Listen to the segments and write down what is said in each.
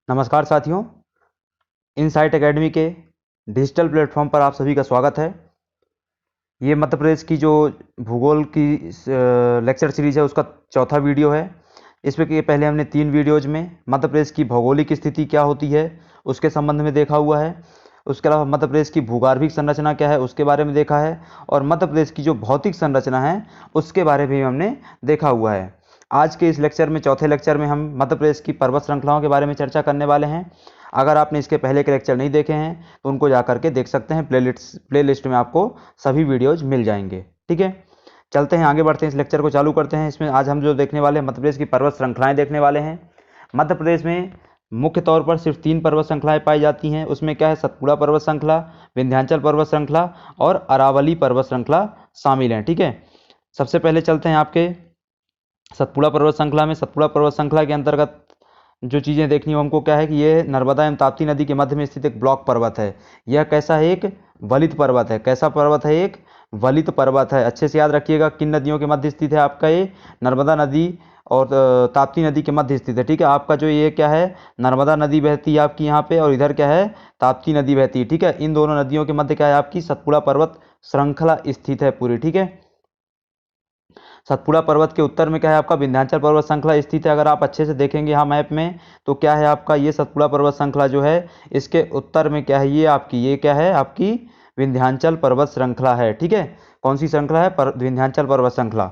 नमस्कार साथियों, insight academy के डिजिटल प्लेटफॉर्म पर आप सभी का स्वागत है। ये मध्य प्रदेश की जो भूगोल की लेक्चर सीरीज है उसका चौथा वीडियो है। इसमें कि पहले हमने 3 वीडियोज में मध्य प्रदेश की भौगोलिक स्थिति क्या होती है उसके संबंध में देखा हुआ है। उसके अलावा मध्य प्रदेश की भूगर्भिक संरचना क्या है उसके बारे में देखा है, और मध्य प्रदेश की जो भौतिक संरचना है उसके बारे में भी हमने देखा हुआ है। आज के इस लेक्चर में, चौथे लेक्चर में, हम मध्य प्रदेश की पर्वत श्रृंखलाओं के बारे में चर्चा करने वाले हैं। अगर आपने इसके पहले के लेक्चर नहीं देखे हैं तो उनको जा करके देख सकते हैं। प्लेलिस्ट में आपको सभी वीडियोज मिल जाएंगे। ठीक है, चलते हैं, आगे बढ़ते हैं, इस लेक्चर को चालू करते हैं। इसमें आज हम जो देखने वाले हैं मध्य प्रदेश की पर्वत श्रृंखलाएं देखने वाले हैं। मध्य प्रदेश में मुख्य तौर पर सिर्फ 3 पर्वत श्रृंखलाएं पाई जाती हैं। उसमें क्या है, सतपुड़ा पर्वत श्रृंखला, विंध्याचल पर्वत श्रृंखला और अरावली पर्वत श्रृंखला शामिल हैं। ठीक है, सबसे पहले चलते हैं आपके सतपुड़ा पर्वत श्रृंखला में। सतपुड़ा पर्वत श्रृंखला के अंतर्गत जो चीज़ें देखनी हो हमको क्या है कि ये नर्मदा एवं ताप्ती नदी के मध्य में स्थित एक ब्लॉक पर्वत है। यह कैसा है, एक वलित पर्वत है। कैसा पर्वत है, एक वलित पर्वत है। अच्छे से याद रखिएगा, किन नदियों के मध्य स्थित है आपका ये, नर्मदा नदी और ताप्ती नदी के मध्य स्थित है। ठीक है, आपका जो ये क्या है, नर्मदा नदी बहती है आपकी यहाँ पे, और इधर क्या है, ताप्ती नदी बहती है। ठीक है, इन दोनों नदियों के मध्य क्या है, आपकी सतपुड़ा पर्वत श्रृंखला स्थित है पूरी। ठीक है, सतपुड़ा पर्वत के उत्तर में क्या है, आपका विंध्याचल पर्वत श्रृंखला स्थित है। अगर आप अच्छे से देखेंगे यहाँ मैप में तो क्या है आपका, ये सतपुड़ा पर्वत श्रृंखला जो है इसके उत्तर में क्या है, ये आपकी, ये क्या है आपकी विंध्याचल पर्वत श्रृंखला है। ठीक है, कौन सी श्रृंखला है, विंध्याचल पर्वत श्रृंखला।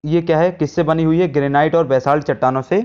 ये क्या है, किससे बनी हुई है, ग्रेनाइट और बेसाल्ट चट्टानों से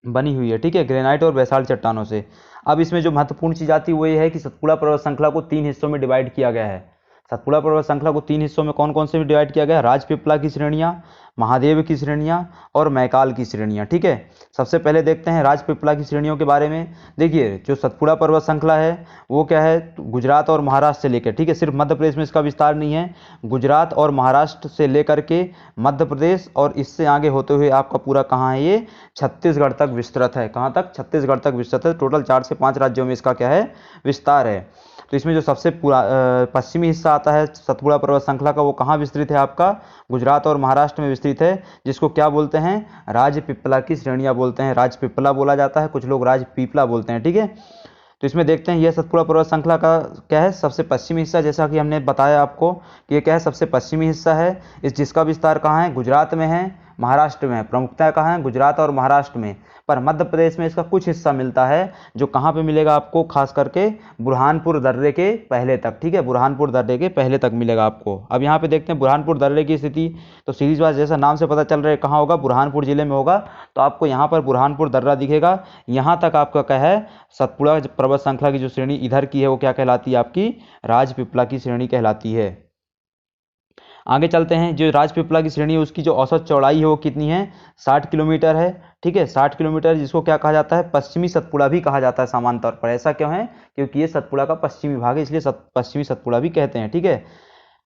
बनी हुई है। ठीक है, ग्रेनाइट और बेसाल्ट चट्टानों से। अब इसमें जो महत्वपूर्ण चीज आती है वो ये है कि सतपुड़ा पर्वत श्रृंखला को 3 हिस्सों में डिवाइड किया गया है। सतपुड़ा पर्वत श्रृंखला को 3 हिस्सों में कौन कौन से में डिवाइड किया गया है, राजपीपला की श्रेणियां, महादेव की श्रेणियां और मैकाल की श्रेणियां। ठीक है, सबसे पहले देखते हैं राजपीपला की श्रेणियों के बारे में। देखिए, जो सतपुड़ा पर्वत श्रृंखला है वो क्या है, गुजरात और महाराष्ट्र से लेकर, ठीक है, सिर्फ मध्य प्रदेश में इसका विस्तार नहीं है, गुजरात और महाराष्ट्र से लेकर के मध्य प्रदेश और इससे आगे होते हुए आपका पूरा कहाँ है, ये छत्तीसगढ़ तक विस्तृत है। कहाँ तक, छत्तीसगढ़ तक विस्तृत है। टोटल 4 से 5 राज्यों में इसका क्या है, विस्तार है। तो इसमें जो सबसे पश्चिमी हिस्सा आता है सतपुड़ा पर्वत श्रृंखला का, वो कहाँ विस्तृत है आपका, गुजरात और महाराष्ट्र में विस्तृत है, जिसको क्या बोलते हैं, राजपीपला की श्रेणियां बोलते हैं। राजपीपला बोला जाता है, कुछ लोग राजपीपला बोलते हैं। ठीक है, तो इसमें देखते हैं यह सतपुड़ा पर्वत श्रृंखला का क्या है, सबसे पश्चिमी हिस्सा, जैसा कि हमने बताया आपको कि ये क्या है, सबसे पश्चिमी हिस्सा है। इस जिसका विस्तार कहाँ है, गुजरात में है, महाराष्ट्र में है। प्रमुखता कहाँ है, गुजरात और महाराष्ट्र में। पर मध्य प्रदेश में इसका कुछ हिस्सा मिलता है, जो कहाँ पे मिलेगा आपको, खास करके बुरहानपुर दर्रे के पहले तक। ठीक है, बुरहानपुर दर्रे के पहले तक मिलेगा आपको। अब यहाँ पे देखते हैं बुरहानपुर दर्रे की स्थिति। तो सीरीज वाइज जैसा नाम से पता चल रहा है कहाँ होगा, बुरहानपुर जिले में होगा। तो आपको यहाँ पर बुरहानपुर दर्रा दिखेगा। यहाँ तक आपका क्या है, सतपुड़ा पर्वत श्रृंखला की जो श्रेणी इधर की है वो क्या कहलाती है, आपकी राजपीपला की श्रेणी कहलाती है। आगे चलते हैं, जो राजपीपला की श्रेणी है उसकी जो औसत चौड़ाई है वो कितनी है, 60 किलोमीटर है। ठीक है, 60 किलोमीटर, जिसको क्या कहा जाता है, पश्चिमी सतपुड़ा भी कहा जाता है सामान्य तौर पर। ऐसा क्यों है, क्योंकि ये सतपुड़ा का पश्चिमी भाग है, इसलिए पश्चिमी सतपुड़ा भी कहते हैं। ठीक है,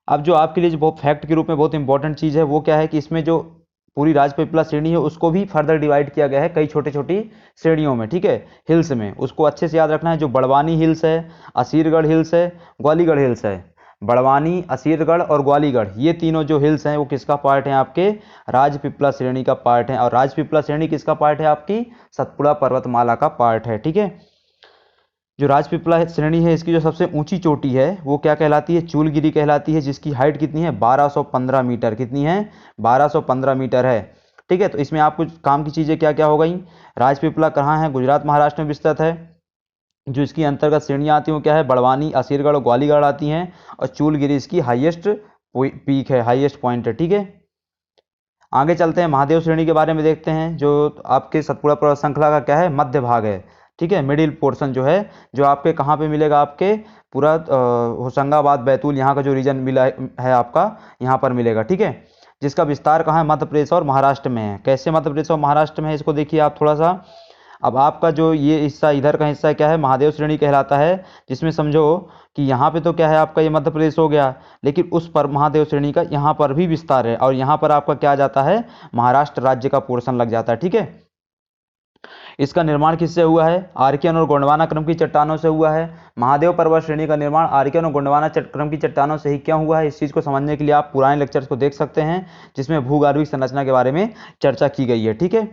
अब जो आपके लिए जो बहुत फैक्ट के रूप में बहुत इंपॉर्टेंट चीज़ है वो क्या है कि इसमें जो पूरी राजपीपला श्रेणी है उसको भी फर्दर डिवाइड किया गया है कई छोटी छोटी श्रेणियों में। ठीक है, हिल्स में, उसको अच्छे से याद रखना है। जो बड़वानी हिल्स है, असीरगढ़ हिल्स है, ग्वालीगढ़ हिल्स है, बड़वानी, असीरगढ़ और ग्वालीगढ़, ये तीनों जो हिल्स हैं वो किसका पार्ट है, आपके राजपीपला श्रेणी का पार्ट है। और राजपीपला श्रेणी किसका पार्ट है, आपकी सतपुड़ा पर्वतमाला का पार्ट है। ठीक है, जो राजपीपला श्रेणी है इसकी जो सबसे ऊंची चोटी है वो क्या कहलाती है, चूलगिरी कहलाती है, जिसकी हाइट कितनी है, 1215 मीटर। कितनी है, 1215 मीटर है। ठीक है, तो इसमें आपको काम की चीज़ें क्या क्या हो गई, राजपीपला कहाँ है, गुजरात महाराष्ट्र में विस्तृत है। जो इसकी अंतर्गत श्रेणियाँ आती हैं वो क्या है, बड़वानी, असीरगढ़ और ग्वालीगढ़ आती हैं। और चूलगिरी इसकी हाईएस्ट पीक है, हाईएस्ट पॉइंट है। ठीक है, आगे चलते हैं, महादेव श्रेणी के बारे में देखते हैं। जो आपके सतपुड़ा पर्वत श्रृंखला का क्या है, मध्य भाग है। ठीक है, मिडिल पोर्शन जो है, जो आपके कहाँ पे मिलेगा, आपके पूरा होशंगाबाद, बैतूल, यहाँ का जो रीजन मिला है आपका, यहाँ पर मिलेगा। ठीक है, जिसका विस्तार कहाँ है, मध्य प्रदेश और महाराष्ट्र में है। कैसे मध्य प्रदेश और महाराष्ट्र में है, इसको देखिए आप थोड़ा सा। अब आपका जो ये हिस्सा, इधर का हिस्सा क्या है, महादेव श्रेणी कहलाता है, जिसमें समझो कि यहाँ पे तो क्या है आपका, ये मध्य प्रदेश हो गया, लेकिन उस पर महादेव श्रेणी का यहाँ पर भी विस्तार है, और यहाँ पर आपका क्या जाता है, महाराष्ट्र राज्य का पोर्शन लग जाता है। ठीक है, इसका निर्माण किससे हुआ है, आर्कियन और गोंडवाना क्रम की चट्टानों से हुआ है। महादेव पर्वत श्रेणी का निर्माण आर्कियन और गोंडवाना क्रम की चट्टानों से ही क्यों हुआ है, इस चीज़ को समझने के लिए आप पुराने लेक्चर्स को देख सकते हैं, जिसमें भूगर्भिक संरचना के बारे में चर्चा की गई है। ठीक है,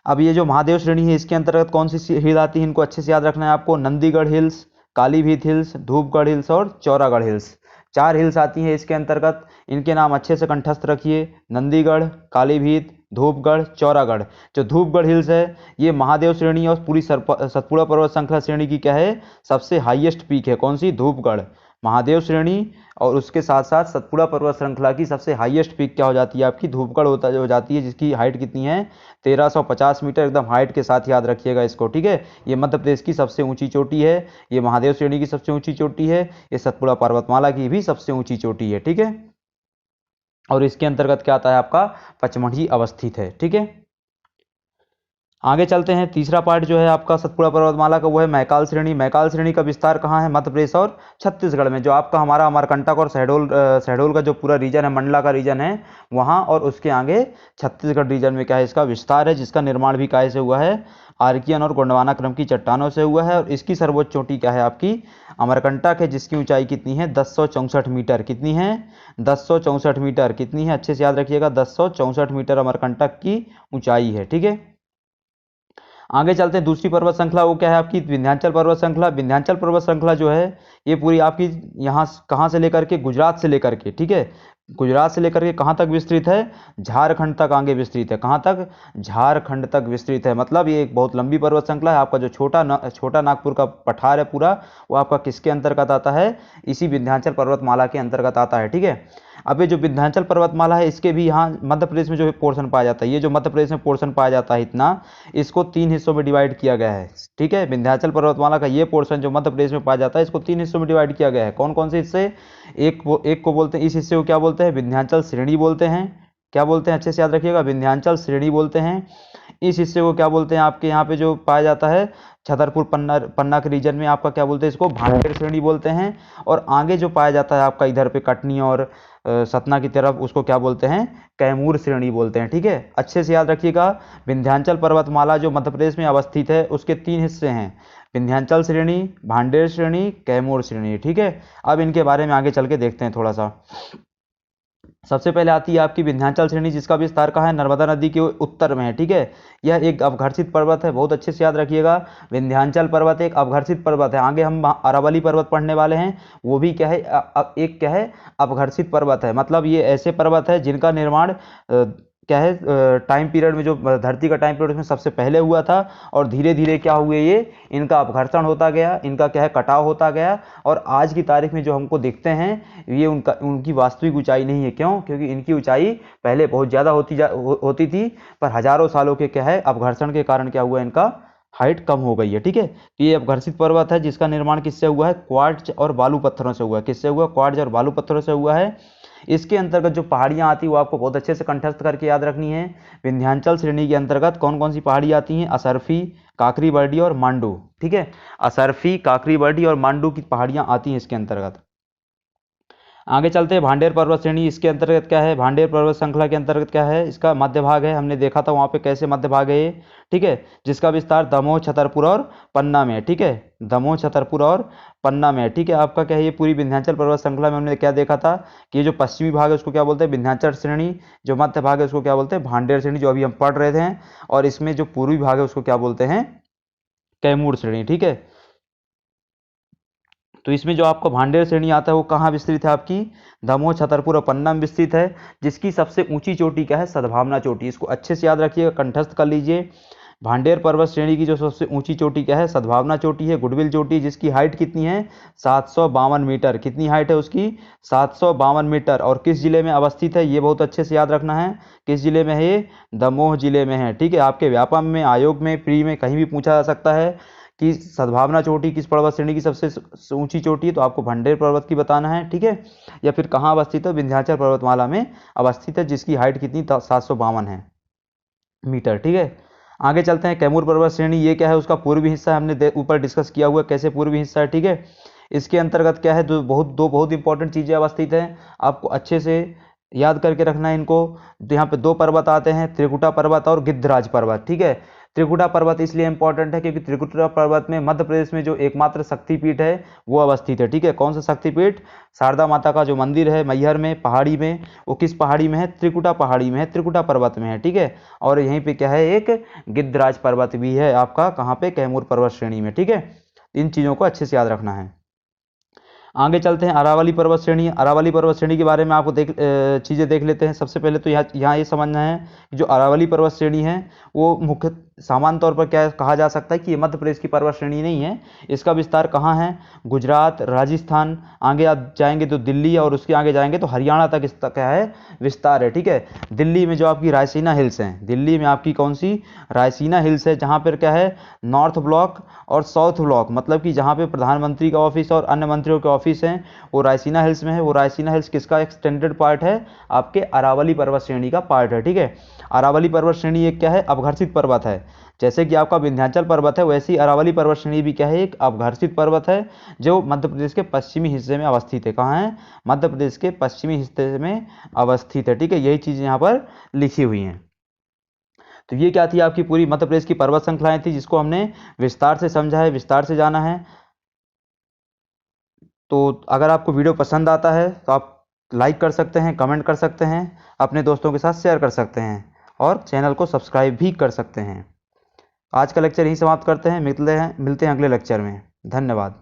अब ये जो महादेव श्रेणी है इसके अंतर्गत कौन सी हिल आती है, इनको अच्छे से याद रखना है आपको। Nandigarh Hills, Kalibhit Hills, Dhupgarh Hills और चौरागढ़ हिल्स, 4 हिल्स आती हैं इसके अंतर्गत। इनके नाम अच्छे से कंठस्थ रखिए, नंदीगढ़, कालीभीत, धूपगढ़, चौरागढ़। जो धूपगढ़ हिल्स है ये महादेव श्रेणी और पूरी सतपुड़ा पर्वत श्रृंखला श्रेणी की क्या है, सबसे हाईएस्ट पीक है। कौन सी, धूपगढ़, महादेव श्रेणी और उसके साथ साथ सतपुड़ा पर्वत श्रृंखला की सबसे हाईएस्ट पीक क्या हो जाती है आपकी, धूपगढ़ हो जाती है, जिसकी हाइट कितनी है, 1350 मीटर। एकदम हाइट के साथ याद रखिएगा इसको, ठीक है। ये मध्य प्रदेश की सबसे ऊंची चोटी है, ये महादेव श्रेणी की सबसे ऊंची चोटी है, ये सतपुड़ा पर्वतमाला की भी सबसे ऊंची चोटी है, ठीक है। और इसके अंतर्गत क्या आता है आपका, पचमढ़ी अवस्थित है, ठीक है। आगे चलते हैं, तीसरा पार्ट जो है आपका सतपुड़ा पर्वतमाला का वो है मैकाल श्रेणी। मैकाल श्रेणी का विस्तार कहाँ है, मध्य प्रदेश और छत्तीसगढ़ में। जो आपका हमारा अमरकंटक और शहडोल का जो पूरा रीजन है, मंडला का रीजन है, वहाँ और उसके आगे छत्तीसगढ़ रीजन में क्या है, इसका विस्तार है, जिसका निर्माण भी काय से हुआ है, आर्कियन और गोंडवाना क्रम की चट्टानों से हुआ है। और इसकी सर्वोच्च चोटी क्या है आपकी, अमरकंटक है, जिसकी ऊंचाई कितनी है, 1064 मीटर। कितनी है, 1064 मीटर। कितनी है, अच्छे से याद रखिएगा, 1064 मीटर अमरकंटक की ऊंचाई है, ठीक है। आगे चलते हैं, दूसरी पर्वत श्रृंखला वो क्या है आपकी, विंध्याचल पर्वत श्रृंखला। विंध्याचल पर्वत श्रृंखला जो है ये पूरी आपकी यहाँ कहाँ से लेकर के, गुजरात से लेकर के, ठीक है, गुजरात से लेकर के कहाँ तक विस्तृत है, झारखंड तक आगे विस्तृत है। कहाँ तक, झारखंड तक विस्तृत है। मतलब ये एक बहुत लंबी पर्वत श्रृंखला है। आपका जो छोटा नागपुर का पठार है पूरा, वो आपका किसके अंतर्गत आता है, इसी विंध्याचल पर्वतमाला के अंतर्गत आता है, ठीक है। अब ये जो विंध्याचल पर्वतमाला है इसके भी यहाँ मध्य प्रदेश में जो पोर्शन पाया जाता है, ये जो मध्य प्रदेश में पोर्शन पाया जाता है इतना, इसको 3 हिस्सों में डिवाइड किया गया है, ठीक है। विंध्याचल पर्वतमाला का ये पोर्शन जो मध्य प्रदेश में पाया जाता है, इसको 3 हिस्सों में डिवाइड किया गया है। कौन कौन से हिस्से, एक को बोलते हैं, इस हिस्से को क्या बोलते हैं, विंध्याचल श्रेणी बोलते हैं। क्या बोलते हैं, अच्छे से याद रखिएगा, विंध्याचल श्रेणी बोलते हैं। इस हिस्से को क्या बोलते हैं, आपके यहाँ पे जो पाया जाता है छतरपुर पन्ना के रीजन में, आपका क्या बोलते हैं, इसको भांडेर श्रेणी बोलते हैं। और आगे जो पाया जाता है आपका इधर पे कटनी और सतना की तरफ, उसको क्या बोलते हैं, कैमूर श्रेणी बोलते हैं, ठीक है। अच्छे से याद रखिएगा, विंध्याचल पर्वतमाला जो मध्य प्रदेश में अवस्थित है उसके 3 हिस्से हैं, विंध्याचल श्रेणी, भांडेर श्रेणी, कैमूर श्रेणी, ठीक है। अब इनके बारे में आगे चल के देखते हैं थोड़ा सा। सबसे पहले आती है आपकी विंध्याचल श्रेणी, जिसका विस्तार कहाँ है, नर्मदा नदी के उत्तर में है, ठीक है। यह एक अवघर्षित पर्वत है, बहुत अच्छे से याद रखिएगा। विंध्याचल पर्वत एक अवघर्षित पर्वत है। आगे हम अरावली पर्वत पढ़ने वाले हैं, वो भी क्या है, एक क्या है, अवघर्षित पर्वत है। मतलब ये ऐसे पर्वत है जिनका निर्माण क्या है, टाइम पीरियड में, जो धरती का टाइम पीरियड उसमें सबसे पहले हुआ था, और धीरे धीरे क्या हुए, ये इनका अपघर्षण होता गया, इनका क्या है, कटाव होता गया, और आज की तारीख में जो हमको दिखते हैं ये उनकी वास्तविक ऊंचाई नहीं है। क्यों, क्योंकि इनकी ऊंचाई पहले बहुत ज़्यादा होती थी, पर हजारों सालों के क्या है, अपघर्षण के कारण क्या हुआ, इनका हाइट कम हो गई है, ठीक है। तो ये अपघर्षित पर्वत है, जिसका निर्माण किससे हुआ है, क्वार्ट्ज और बालू पत्थरों से हुआ है। किससे हुआ, क्वार्ट्ज और बालू पत्थरों से हुआ है। इसके अंतर्गत जो पहाड़ियां आती है वो आपको बहुत अच्छे से कंठस्थ करके याद रखनी है। विंध्याचल श्रेणी के अंतर्गत कौन कौन सी पहाड़ी आती हैं, असरफी, काकरी बर्डी और मांडू, ठीक है। असरफी, काकरी बर्डी और मांडू की पहाड़ियां आती हैं इसके अंतर्गत। आगे चलते हैं, भांडेर पर्वत श्रेणी, इसके अंतर्गत क्या है, भांडेर पर्वत श्रृंखला के अंतर्गत क्या है, इसका मध्य भाग है। हमने देखा था वहाँ पे कैसे मध्य भाग है ये, ठीक है, जिसका विस्तार दमोह, छतरपुर और पन्ना में है, ठीक है। दमोह, छतरपुर और पन्ना में है, ठीक है। आपका क्या है, ये पूरी विंध्याचल पर्वत श्रृंखला में हमने क्या देखा था कि ये जो पश्चिमी भाग है उसको क्या बोलते हैं, विंध्याचल श्रेणी। जो मध्य भाग है उसको क्या बोलते हैं, भांडेर श्रेणी, जो अभी हम पढ़ रहे थे। और इसमें जो पूर्वी भाग है उसको क्या बोलते हैं, कैमूर श्रेणी, ठीक है। तो इसमें जो आपका भांडेर श्रेणी आता है वो कहाँ विस्तृत है, आपकी दमोह, छतरपुर और पन्ना में विस्तृत है। जिसकी सबसे ऊंची चोटी क्या है, सद्भावना चोटी। इसको अच्छे से याद रखिएगा, कंठस्थ कर लीजिए। भांडेर पर्वत श्रेणी की जो सबसे ऊंची चोटी क्या है, सद्भावना चोटी है, गुडविल चोटी, जिसकी हाइट कितनी है, 752 मीटर। कितनी हाइट है उसकी, 752 मीटर। और किस जिले में अवस्थित है, ये बहुत अच्छे से याद रखना है। किस जिले में है ये, दमोह जिले में है, ठीक है। आपके व्यापम में, आयोग में, प्री में कहीं भी पूछा जा सकता है कि सद्भावना चोटी किस पर्वत श्रेणी की सबसे ऊंची चोटी है, तो आपको भांडेर पर्वत की बताना है, ठीक है। या फिर कहाँ अवस्थित है, विंध्याचल पर्वतमाला में अवस्थित है, जिसकी हाइट कितनी, 752 है मीटर, ठीक है। आगे चलते हैं, कैमूर पर्वत श्रेणी, ये क्या है, उसका पूर्वी हिस्सा हमने ऊपर डिस्कस किया हुआ है, कैसे पूर्वी हिस्सा है, ठीक है। इसके अंतर्गत क्या है, दो बहुत इंपॉर्टेंट चीजें अवस्थित हैं, आपको अच्छे से याद करके रखना है इनको। तो यहाँ पे 2 पर्वत आते हैं, त्रिकुटा पर्वत और गिद्धराज पर्वत, ठीक है। त्रिकुटा पर्वत इसलिए इंपॉर्टेंट है क्योंकि त्रिकुटा पर्वत में मध्य प्रदेश में जो एकमात्र शक्तिपीठ है वो अवस्थित है। ठीक है, कौन सा शक्तिपीठ? शारदा माता का जो मंदिर है मैहर में पहाड़ी में, वो किस पहाड़ी में है? त्रिकुटा पहाड़ी में है, त्रिकुटा पर्वत में है। ठीक है, और यहीं पे क्या है, एक गिद्धराज पर्वत भी है आपका, कहाँ पे? कैमूर पर्वत श्रेणी में। ठीक है, इन चीज़ों को अच्छे से याद रखना है। आगे चलते हैं, अरावली पर्वत श्रेणी। अरावली पर्वत श्रेणी के बारे में आपको चीज़ें देख लेते हैं। सबसे पहले तो यहाँ ये समझना है कि जो अरावली पर्वत श्रेणी है वो मुख्य सामान्य तौर पर क्या कहा जा सकता है कि ये मध्य प्रदेश की पर्वत श्रेणी नहीं है। इसका विस्तार कहाँ है? गुजरात, राजस्थान, आगे आप जाएंगे तो दिल्ली, और उसके आगे जाएंगे तो हरियाणा तक इसका क्या है? विस्तार है। ठीक है, दिल्ली में जो आपकी रायसीना हिल्स हैं, दिल्ली में आपकी कौन सी? रायसीना हिल्स है, जहाँ पर क्या है? नॉर्थ ब्लॉक और साउथ ब्लॉक, मतलब कि जहाँ पे प्रधानमंत्री का ऑफिस और अन्य मंत्रियों के ऑफिस हैं वो रायसीना हिल्स में है। वो रायसीना हिल्स किसका एक्सटेंडेड पार्ट है? आपके अरावली पर्वत श्रेणी का पार्ट है। ठीक है, अरावली पर्वत श्रेणी एक क्या है? अवघर्षित पर्वत है। जैसे कि आपका विंध्याचल पर्वत है, वैसे ही अरावली पर्वत श्रेणी भी क्या है? एक अवघर्षित पर्वत है जो मध्य प्रदेश के पश्चिमी हिस्से में अवस्थित है। कहाँ है? मध्य प्रदेश के पश्चिमी हिस्से में अवस्थित है। ठीक है, यही चीज़ यहाँ पर लिखी हुई हैं। तो ये क्या थी? आपकी पूरी मध्य प्रदेश की पर्वत श्रृंखलाएं थी, जिसको हमने विस्तार से समझा है, विस्तार से जाना है। तो अगर आपको वीडियो पसंद आता है तो आप लाइक कर सकते हैं, कमेंट कर सकते हैं, अपने दोस्तों के साथ शेयर कर सकते हैं और चैनल को सब्सक्राइब भी कर सकते हैं। आज का लेक्चर यहीं समाप्त करते हैं, मिलते हैं अगले लेक्चर में। धन्यवाद।